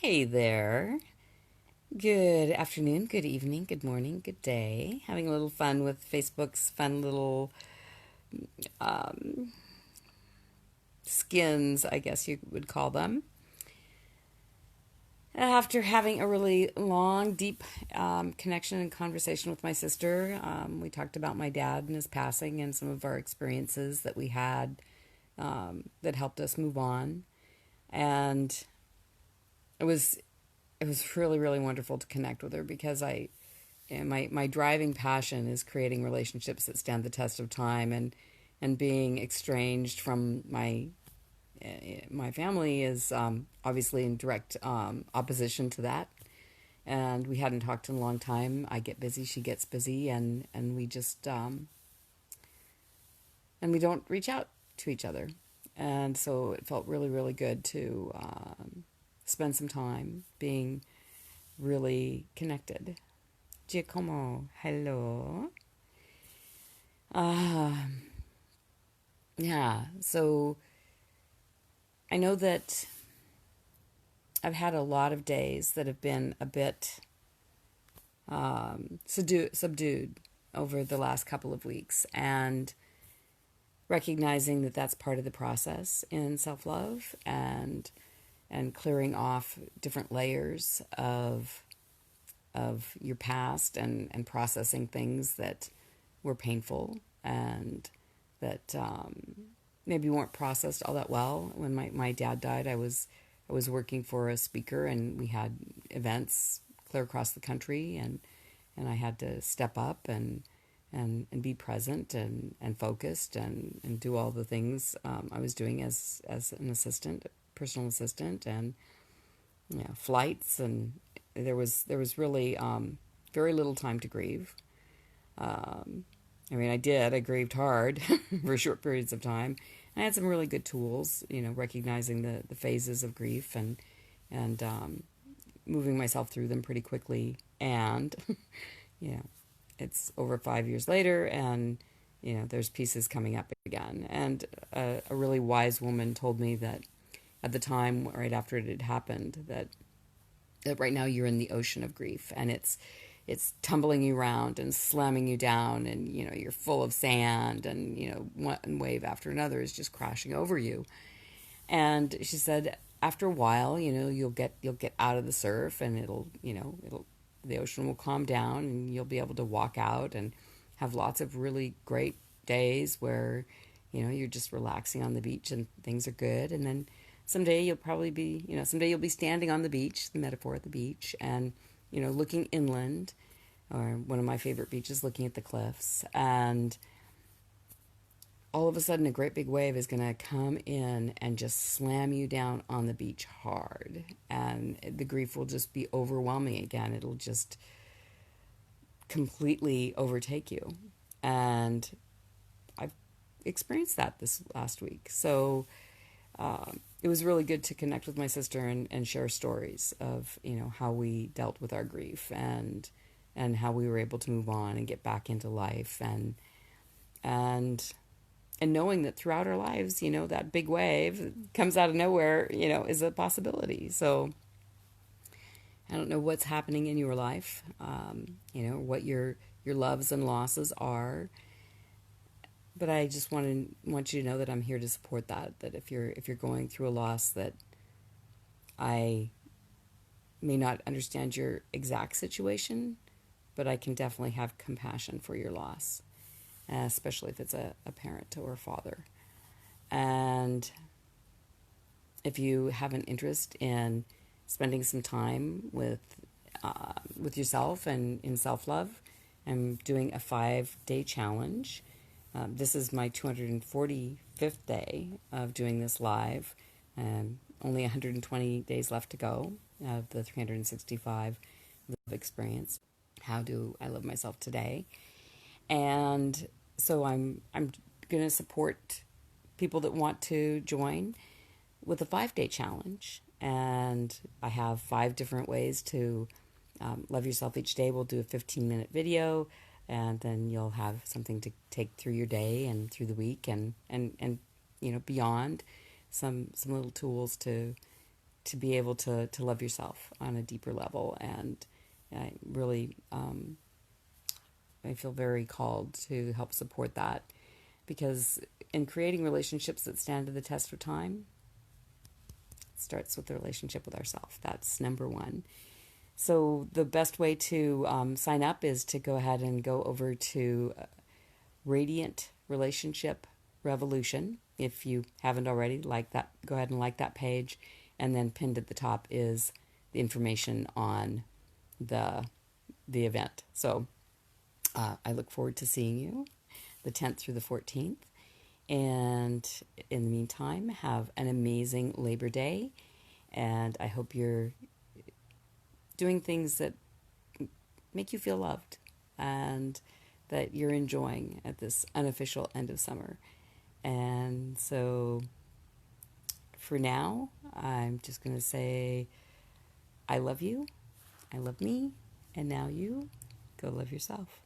Hey there. Good afternoon, good evening, good morning, good day. Having a little fun with Facebook's fun little um, skins, I guess you would call them. After having a really long, deep connection and conversation with my sister, we talked about my dad and his passing and some of our experiences that we had that helped us move on. And it was it was really, really wonderful to connect with her because my driving passion is creating relationships that stand the test of time, and being estranged from my family is obviously in direct opposition to that. And we hadn't talked in a long time. I get busy, she gets busy, and we just and we don't reach out to each other. And so it felt really, really good to spend some time being really connected. Giacomo, hello. Uh, yeah, so I know that I've had a lot of days that have been a bit subdued over the last couple of weeks, and recognizing that that's part of the process in self-love, and clearing off different layers of your past, and processing things that were painful and that maybe weren't processed all that well. When my dad died, I was working for a speaker, and we had events clear across the country, and I had to step up and be present and focused, and do all the things I was doing as an assistant, personal assistant, and flights, and there was really very little time to grieve. I grieved hard for short periods of time. I had some really good tools, recognizing the phases of grief, and moving myself through them pretty quickly. And you know, it's over 5 years later, and there's pieces coming up again. And a really wise woman told me that at the time, right after it had happened, that right now you're in the ocean of grief, and it's tumbling you around and slamming you down, and you're full of sand, and one wave after another is just crashing over you. And she said after a while, you'll get out of the surf, and it'll the ocean will calm down, and you'll be able to walk out and have lots of really great days where you're just relaxing on the beach and things are good. And then someday you'll be standing on the beach, the metaphor at the beach, and looking inland, or one of my favorite beaches, looking at the cliffs, and all of a sudden a great big wave is going to come in and just slam you down on the beach hard, and the grief will just be overwhelming again. It'll just completely overtake you. And I've experienced that this last week. So it was really good to connect with my sister, and share stories of how we dealt with our grief, and how we were able to move on and get back into life, and knowing that throughout our lives, that big wave comes out of nowhere, is a possibility. So I don't know what's happening in your life, what your loves and losses are, but I just want you to know that I'm here to support that. That if you're going through a loss, that I may not understand your exact situation, but I can definitely have compassion for your loss, especially if it's a parent or a father. And if you have an interest in spending some time with yourself and in self-love, I'm doing a 5-day challenge. This is my 245th day of doing this live. Only 120 days left to go of the 365 live experience. How do I love myself today? And so I'm going to support people that want to join with a 5-day challenge. And I have 5 different ways to love yourself each day. We'll do a 15-minute video, and then you'll have something to take through your day and through the week, and beyond, some little tools to be able to love yourself on a deeper level. And I really, I feel very called to help support that, because in creating relationships that stand to the test of time, it starts with the relationship with ourselves. That's number one. So the best way to sign up is to go ahead and go over to Radiant Relationship Revolution. If you haven't already, like that, go ahead and like that page. And then pinned at the top is the information on the event. So I look forward to seeing you the 10th through the 14th. And in the meantime, have an amazing Labor Day. And I hope you're doing things that make you feel loved and that you're enjoying at this unofficial end of summer. And so for now, I'm just going to say, I love you, I love me, and now you go love yourself.